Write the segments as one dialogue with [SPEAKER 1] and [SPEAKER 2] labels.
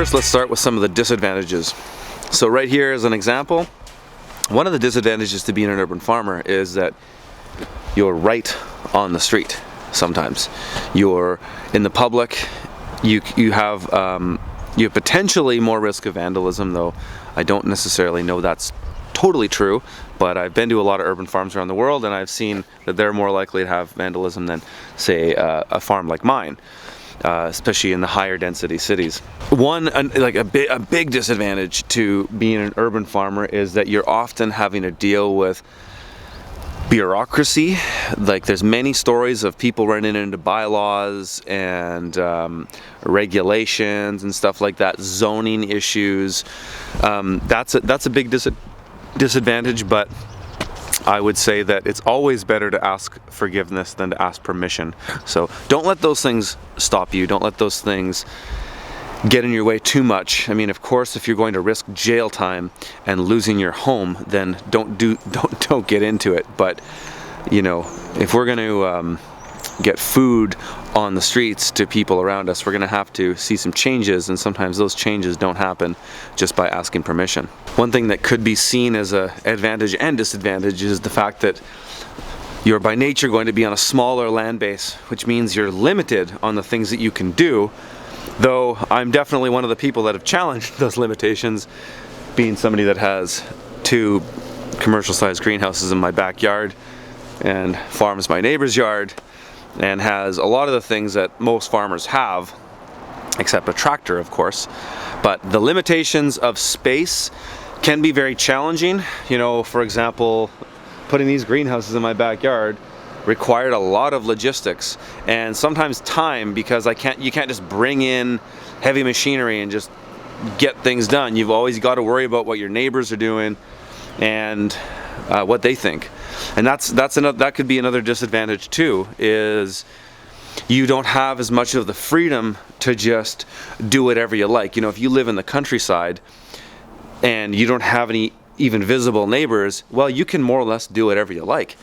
[SPEAKER 1] First, let's start with some of the disadvantages. So right here is an example. One of the disadvantages to being an urban farmer is that you're right on the street sometimes. You're in the public, you have potentially more risk of vandalism, though I don't necessarily know that's totally true, but I've been to a lot of urban farms around the world and I've seen that they're more likely to have vandalism than, say, a farm like mine. Especially in the higher density cities. A big disadvantage to being an urban farmer is that you're often having to deal with bureaucracy. Like, there's many stories of people running into bylaws and regulations and stuff like that, zoning issues. That's a big disadvantage, but I would say that it's always better to ask forgiveness than to ask permission. So don't let those things stop you. Don't let those things get in your way too much. I mean, of course, if you're going to risk jail time and losing your home, then don't get into it. But you know, if we're going to get food on the streets to people around us, we're going to have to see some changes, and sometimes those changes don't happen just by asking permission. One thing that could be seen as an advantage and disadvantage is the fact that you're by nature going to be on a smaller land base, which means you're limited on the things that you can do, though I'm definitely one of the people that have challenged those limitations, being somebody that has 2 commercial-sized greenhouses in my backyard and farms my neighbor's yard, and has a lot of the things that most farmers have, except a tractor, of course. But the limitations of space can be very challenging. You know, for example, putting these greenhouses in my backyard required a lot of logistics and sometimes time, because you can't just bring in heavy machinery and just get things done. You've always got to worry about what your neighbors are doing and what they think. And that could be another disadvantage too, is you don't have as much of the freedom to just do whatever you like. You know, if you live in the countryside and you don't have any even visible neighbors, well, you can more or less do whatever you like.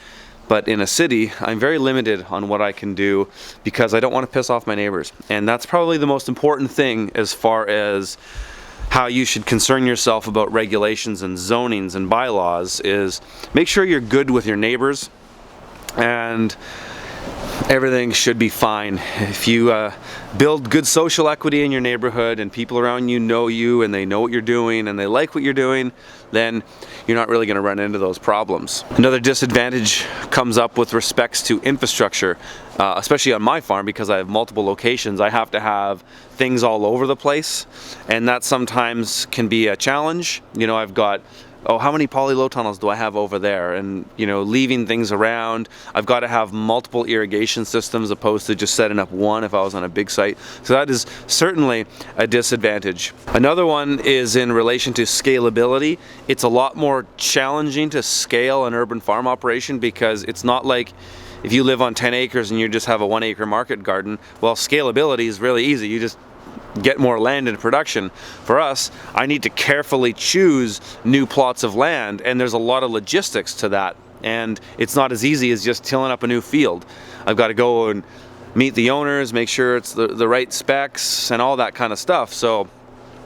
[SPEAKER 1] But in a city, I'm very limited on what I can do because I don't want to piss off my neighbors. And that's probably the most important thing as far as how you should concern yourself about regulations and zonings and bylaws, is make sure you're good with your neighbors and everything should be fine. If you build good social equity in your neighborhood and people around you know you and they know what you're doing and they like what you're doing, then you're not really going to run into those problems. Another disadvantage comes up with respects to infrastructure, especially on my farm, because I have multiple locations. I have to have things all over the place, and that sometimes can be a challenge. You know, I've got, how many poly-low tunnels do I have over there? And, you know, leaving things around. I've got to have multiple irrigation systems opposed to just setting up one if I was on a big site. So that is certainly a disadvantage. Another one is in relation to scalability. It's a lot more challenging to scale an urban farm operation, because it's not like if you live on 10 acres and you just have a 1 acre market garden. Well, scalability is really easy. You just get more land into production. For us, I need to carefully choose new plots of land, and there's a lot of logistics to that, and it's not as easy as just tilling up a new field. I've got to go and meet the owners, make sure it's the right specs and all that kind of stuff. So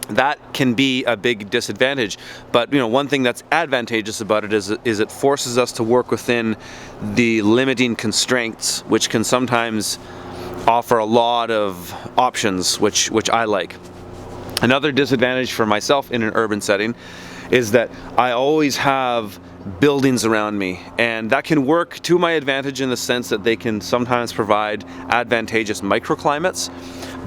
[SPEAKER 1] that can be a big disadvantage. But you know, one thing that's advantageous about it is it forces us to work within the limiting constraints, which can sometimes offer a lot of options, which I like. Another disadvantage for myself in an urban setting is that I always have buildings around me, and that can work to my advantage in the sense that they can sometimes provide advantageous microclimates,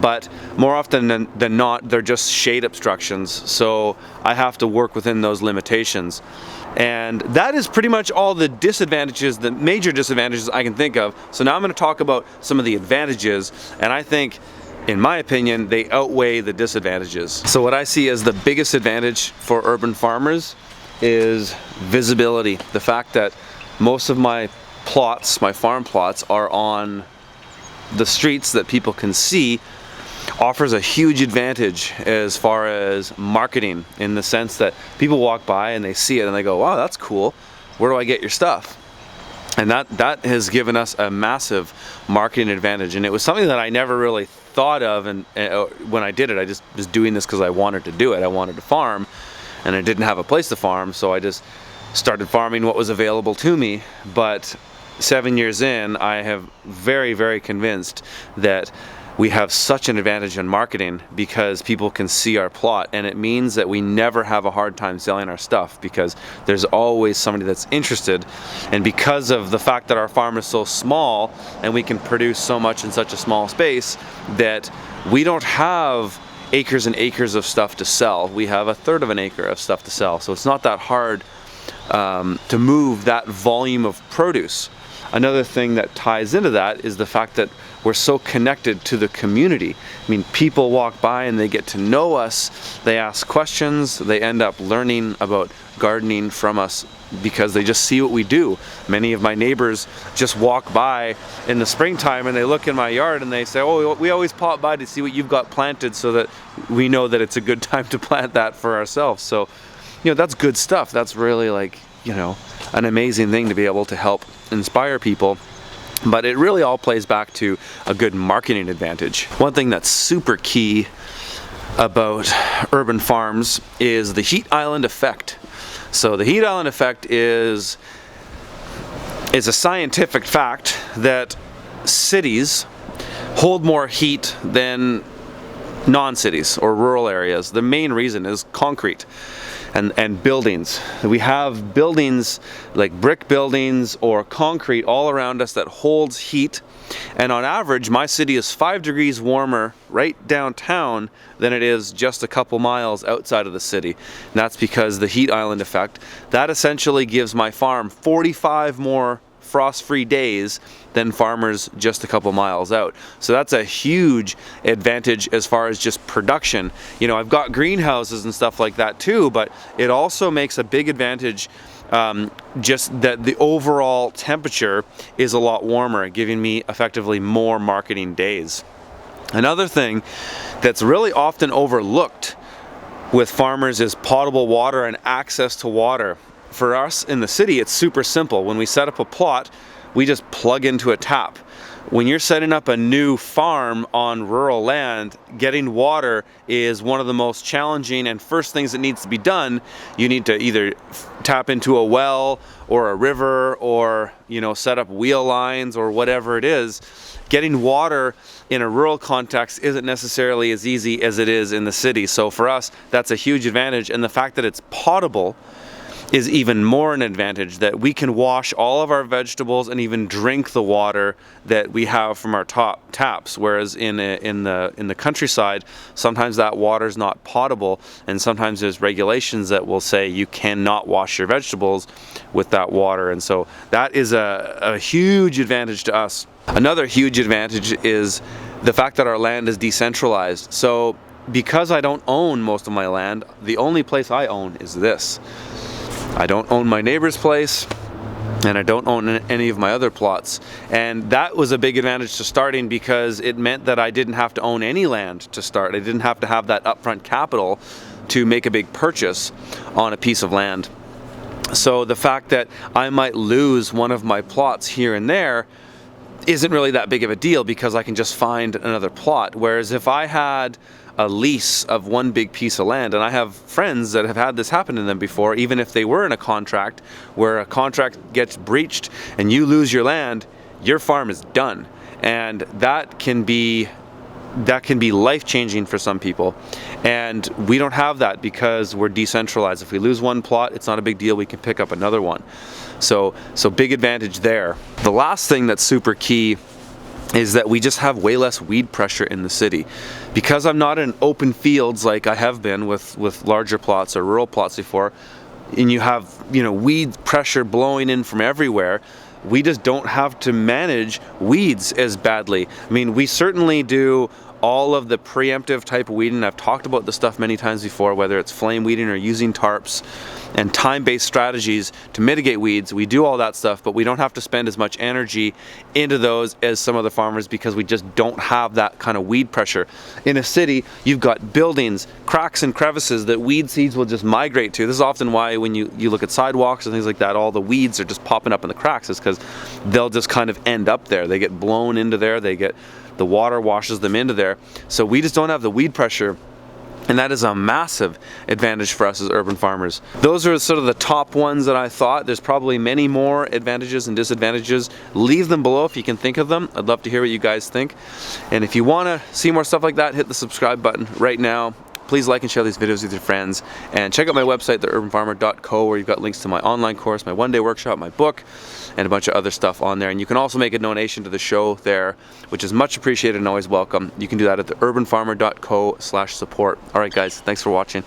[SPEAKER 1] but more often than not, they're just shade obstructions, so I have to work within those limitations. And that is pretty much all the disadvantages, the major disadvantages I can think of. So now I'm going to talk about some of the advantages, and I think, in my opinion, they outweigh the disadvantages. So what I see as the biggest advantage for urban farmers is visibility. The fact that most of my plots, my farm plots, are on the streets that people can see, offers a huge advantage as far as marketing, in the sense that people walk by and they see it and they go, wow, that's cool, where do I get your stuff? And that has given us a massive marketing advantage, and it was something that I never really thought of, and when I did it, I just was doing this because I wanted to do it. I wanted to farm, and I didn't have a place to farm, so I just started farming what was available to me. But 7 years in, I have very, very convinced that we have such an advantage in marketing because people can see our plot, and it means that we never have a hard time selling our stuff because there's always somebody that's interested. And because of the fact that our farm is so small and we can produce so much in such a small space, that we don't have acres and acres of stuff to sell. We have 1/3 of an acre of stuff to sell, so it's not that hard to move that volume of produce. Another thing that ties into that is the fact that we're so connected to the community. I mean, people walk by and they get to know us, they ask questions, they end up learning about gardening from us because they just see what we do. Many of my neighbors just walk by in the springtime and they look in my yard and they say, oh, we always pop by to see what you've got planted, so that we know that it's a good time to plant that for ourselves. So, that's good stuff. That's really an amazing thing to be able to help inspire people. But it really all plays back to a good marketing advantage. One thing that's super key about urban farms is the heat island effect. So the heat island effect is a scientific fact that cities hold more heat than non-cities or rural areas. The main reason is concrete and buildings. We have buildings like brick buildings or concrete all around us that holds heat, and on average my city is 5 degrees warmer right downtown than it is just a couple miles outside of the city. And that's because the heat island effect, that essentially gives my farm 45 more frost-free days than farmers just a couple miles out. So that's a huge advantage as far as just production. I've got greenhouses and stuff like that too, but it also makes a big advantage just that the overall temperature is a lot warmer, giving me effectively more marketing days. Another thing that's really often overlooked with farmers is potable water and access to water. For us in the city, it's super simple. When we set up a plot, we just plug into a tap. When you're setting up a new farm on rural land, getting water is one of the most challenging and first things that needs to be done. You need to either tap into a well or a river or, set up wheel lines or whatever it is. Getting water in a rural context isn't necessarily as easy as it is in the city. So for us, that's a huge advantage. And the fact that it's potable is even more an advantage, that we can wash all of our vegetables and even drink the water that we have from our top taps. Whereas in the countryside, sometimes that water is not potable, and sometimes there's regulations that will say you cannot wash your vegetables with that water. And so that is a huge advantage to us. Another huge advantage is the fact that our land is decentralized. So because I don't own most of my land, the only place I own is this. I don't own my neighbor's place, and I don't own any of my other plots. And that was a big advantage to starting because it meant that I didn't have to own any land to start. I didn't have to have that upfront capital to make a big purchase on a piece of land. So the fact that I might lose one of my plots here and there isn't really that big of a deal because I can just find another plot. Whereas if I had a lease of one big piece of land, and I have friends that have had this happen to them before, even if they were in a contract where a contract gets breached and you lose your land, your farm is done. And that can be life-changing for some people. And we don't have that because we're decentralized. If we lose one plot, it's not a big deal. We can pick up another one. So big advantage there. The last thing that's super key is that we just have way less weed pressure in the city. Because I'm not in open fields like I have been with larger plots or rural plots before, and you have weed pressure blowing in from everywhere, we just don't have to manage weeds as badly. I mean, we certainly do all of the preemptive type of weeding. I've talked about this stuff many times before, whether it's flame weeding or using tarps and time-based strategies to mitigate weeds. We do all that stuff, but we don't have to spend as much energy into those as some other farmers because we just don't have that kind of weed pressure. In a city, you've got buildings, cracks and crevices that weed seeds will just migrate to. This is often why when you look at sidewalks and things like that, all the weeds are just popping up in the cracks, is because they'll just kind of end up there. They get blown into there, they get the water washes them into there. So we just don't have the weed pressure. And that is a massive advantage for us as urban farmers. Those are sort of the top ones that I thought. There's probably many more advantages and disadvantages. Leave them below if you can think of them. I'd love to hear what you guys think. And if you want to see more stuff like that, hit the subscribe button right now. Please like and share these videos with your friends. And check out my website, theurbanfarmer.co, where you've got links to my online course, my one-day workshop, my book, and a bunch of other stuff on there. And you can also make a donation to the show there, which is much appreciated and always welcome. You can do that at theurbanfarmer.co/support. All right, guys, thanks for watching.